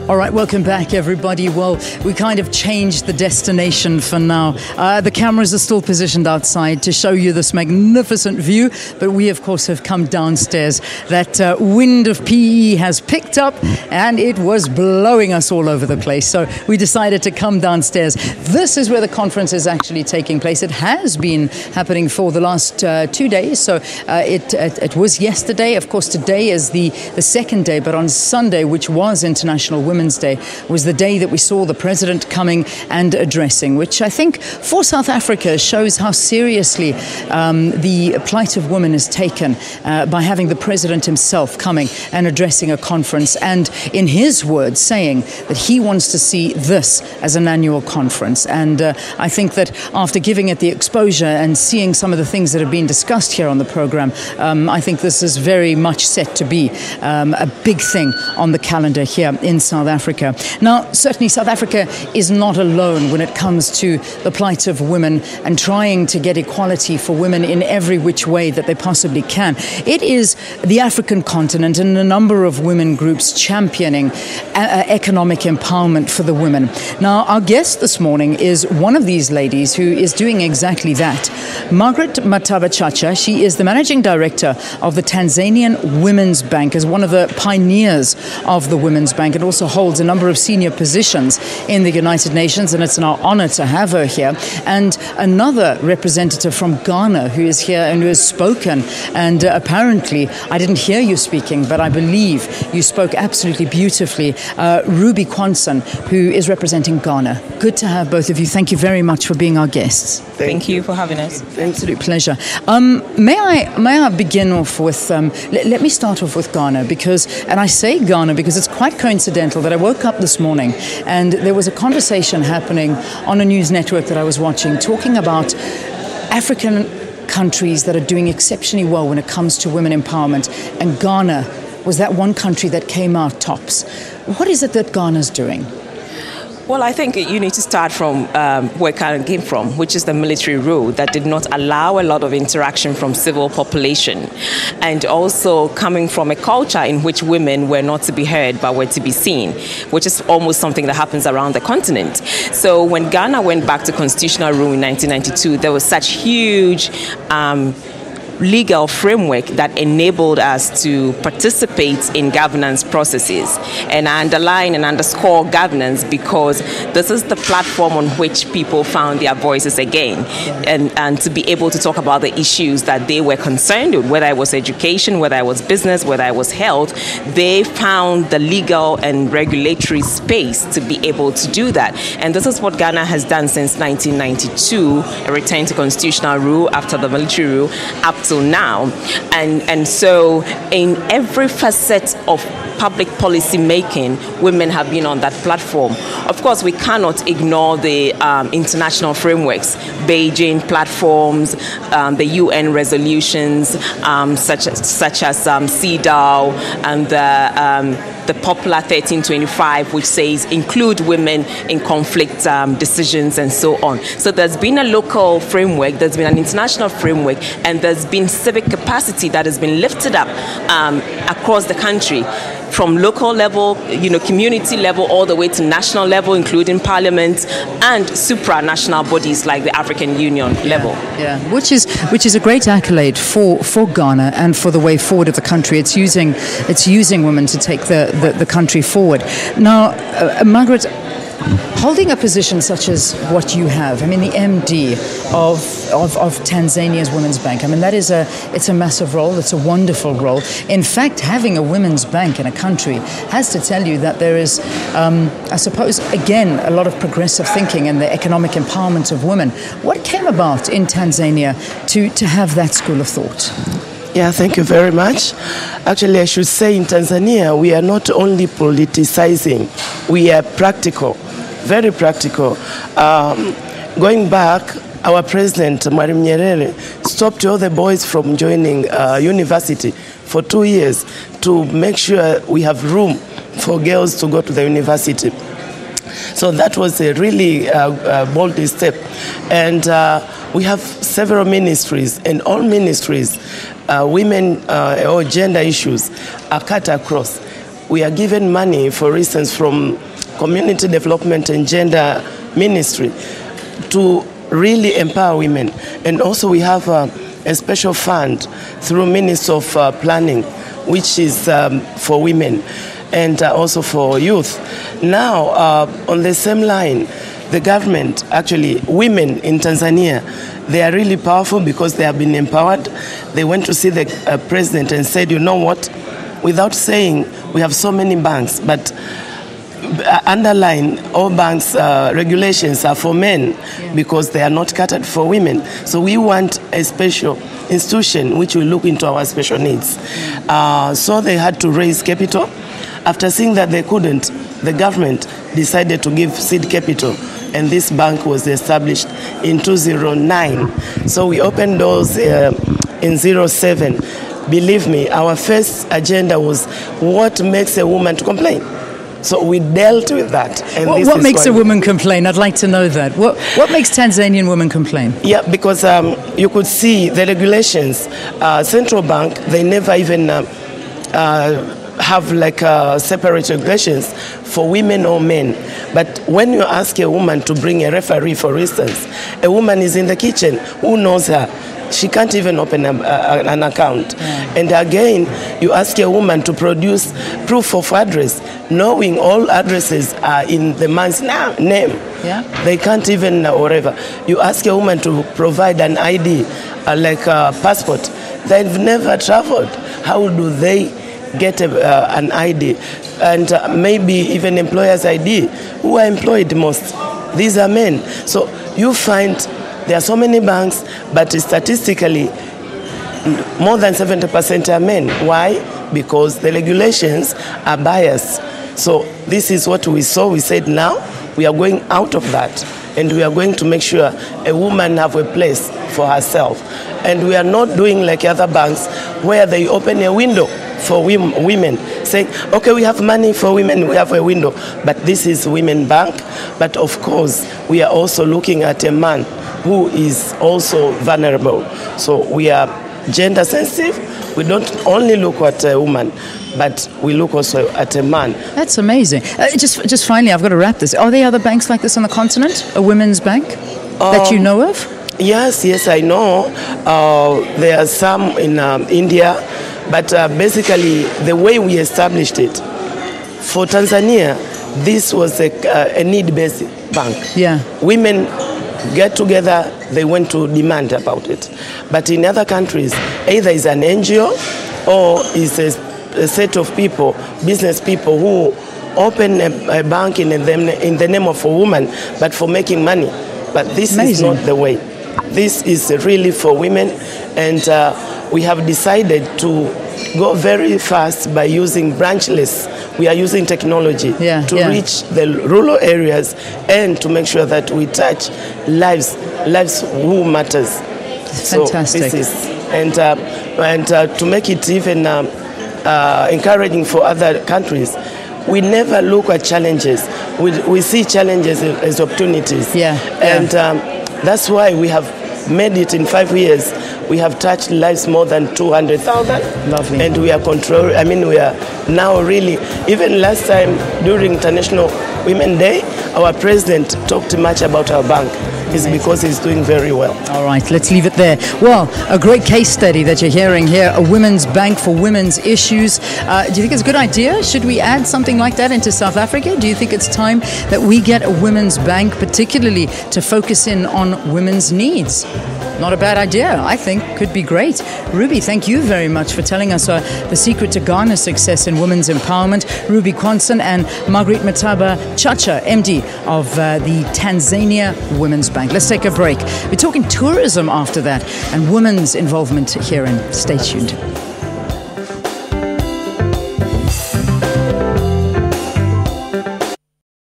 All right, welcome back, everybody. Well, we kind of changed the destination for now. The cameras are still positioned outside to show you this magnificent view, but we, of course, have come downstairs. That wind of PE has picked up, and it was blowing us all over the place. So we decided to come downstairs. This is where the conference is actually taking place. It has been happening for the last 2 days. So it was yesterday. Of course, today is the second day, but on Sunday, which was International Women's Day, was the day that we saw the president coming and addressing, which I think for South Africa shows how seriously the plight of women is taken by having the president himself coming and addressing a conference, and in his words saying that he wants to see this as an annual conference. And I think that after giving it the exposure and seeing some of the things that have been discussed here on the program, I think this is very much set to be a big thing on the calendar here in South Africa. Now, certainly South Africa is not alone when it comes to the plight of women and trying to get equality for women in every which way that they possibly can. It is the African continent and a number of women groups championing economic empowerment for the women. Now, our guest this morning is one of these ladies who is doing exactly that. Margareth Mattaba Chacha, she is the managing director of the Tanzanian Women's Bank, as one of the pioneers of the Women's Bank, and also holds a number of senior positions in the United Nations, and it's an honor to have her here. And another representative from Ghana who is here and who has spoken, and apparently, I didn't hear you speaking, but I believe you spoke absolutely beautifully, Ruby Kwanson, who is representing Ghana. Good to have both of you. Thank you very much for being our guests. Thank you for having us. Absolute pleasure. May I begin off with, let me start off with Ghana, because, and I say Ghana because it's quite coincidental that I woke up this morning and there was a conversation happening on a news network that I was watching talking about African countries that are doing exceptionally well when it comes to women empowerment, and Ghana was that one country that came out tops. What is it that Ghana's doing? Well, I think you need to start from where Ghana came from, which is the military rule that did not allow a lot of interaction from civil population, and also coming from a culture in which women were not to be heard but were to be seen, which is almost something that happens around the continent. So when Ghana went back to constitutional rule in 1992, there was such huge legal framework that enabled us to participate in governance processes. And I underline and underscore governance because this is the platform on which people found their voices again, and to be able to talk about the issues that they were concerned with, whether it was education, whether it was business, whether it was health. They found the legal and regulatory space to be able to do that. And this is what Ghana has done since 1992, a return to constitutional rule after the military rule, up till now. And so in every facet of public policy making, women have been on that platform. Of course, we cannot ignore the international frameworks, Beijing platforms, the UN resolutions, such as CEDAW, and the popular 1325, which says include women in conflict decisions and so on. So there's been a local framework, there's been an international framework, and there's been civic capacity that has been lifted up across the country, from local level, community level, all the way to national level, including parliament and supranational bodies like the African Union level. Yeah, which is a great accolade for Ghana and for the way forward of the country. It's using women to take the country forward. Now, Margaret, holding a position such as what you have, I mean, the MD of Tanzania's Women's Bank, I mean, it's a massive role, it's a wonderful role. In fact, having a women's bank in a country has to tell you that there is, I suppose, again, a lot of progressive thinking in the economic empowerment of women. What came about in Tanzania to have that school of thought? Yeah, thank you very much. Actually, I should say in Tanzania, we are not only politicizing, we are practical, very practical. Going back, our president, Mwalimu Nyerere, stopped all the boys from joining university for 2 years to make sure we have room for girls to go to the university. So that was a really bold step. And we have several ministries, and all ministries, women or gender issues are cut across. we are given money, for instance, from Community Development and Gender Ministry to really empower women. And also we have a special fund through Ministry of Planning, which is for women and also for youth. Now, on the same line, the government, actually, women in Tanzania, they are really powerful because they have been empowered. They went to see the president and said, you know what, without saying we have so many banks, but underline all banks regulations are for men because they are not catered for women. So we want a special institution which will look into our special needs. So they had to raise capital. After seeing that they couldn't, the government decided to give seed capital, and this bank was established in 2009. So we opened doors in 07. Believe me, our first agenda was what makes a woman to complain. So we dealt with that. And what makes a woman complain? I'd like to know that. What makes Tanzanian women complain? Yeah, because you could see the regulations. Central Bank, they never even have like separate regulations for women or men. But when you ask a woman to bring a referee, for instance, a woman is in the kitchen, who knows her? She can't even open an account. And again, you ask a woman to produce proof of address, knowing all addresses are in the man's name. They can't even, whatever. You ask a woman to provide an ID, like a passport. They've never traveled. How do they get an ID? And maybe even employer's ID. Who are employed most? These are men. So you find there are so many banks, but statistically, more than 70% are men. Why? Because the regulations are biased. So this is what we saw. We said now we are going out of that, and we are going to make sure a woman have a place for herself. And we are not doing like other banks where they open a window for women, saying, okay, we have money for women, we have a window. But this is Women Bank. But of course, we are also looking at a man who is also vulnerable. So we are gender sensitive. We don't only look at a woman, but we look also at a man. That's amazing. Just finally, I've got to wrap this. Are there other banks like this on the continent? A women's bank that you know of? Yes, I know. There are some in India, but basically the way we established it, for Tanzania, this was a need-based bank. Women get together, they went to demand about it. But in other countries, either it's an NGO or it's a set of people, business people, who open a bank in the name of a woman, but for making money. But this is not the way. This is really for women, and we have decided to go very fast by using branchless. We are using technology to reach the rural areas and to make sure that we touch lives who matters. Fantastic. So this is, and to make it even encouraging for other countries, we never look at challenges. We see challenges as opportunities. And that's why we have made it in 5 years. We have touched lives more than 200,000. Lovely. And we are we are now really, even last time during International Women's Day, our president talked much about our bank. It's because he's doing very well. All right, let's leave it there. Well, a great case study that you're hearing here, a women's bank for women's issues. Do you think it's a good idea? Should we add something like that into South Africa? Do you think it's time that we get a women's bank, particularly to focus in on women's needs? Not a bad idea, I think. Could be great. Ruby, thank you very much for telling us the secret to Ghana's success in women's empowerment. Ruby Kwanson and Margareth Mattaba Chacha, MD of the Tanzania Women's Bank. Let's take a break. We're talking tourism after that and women's involvement herein. Stay tuned.